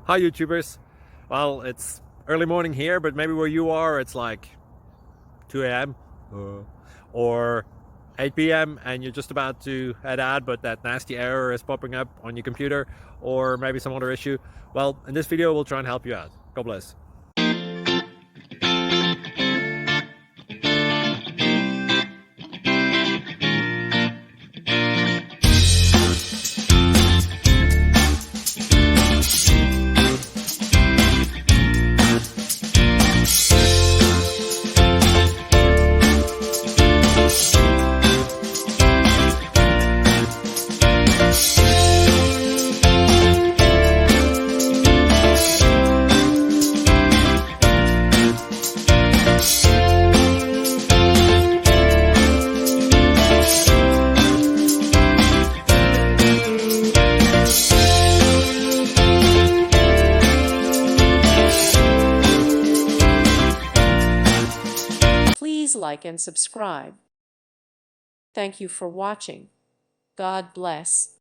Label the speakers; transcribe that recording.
Speaker 1: Hi YouTubers. Well, it's early morning here, but maybe where you are it's like 2 a.m. or 8 p.m. and you're just about to head out, but that nasty error is popping up on your computer, or maybe some other issue. Well, in this video we'll try and help you out. God bless.
Speaker 2: Please like and subscribe. Thank you for watching. God bless.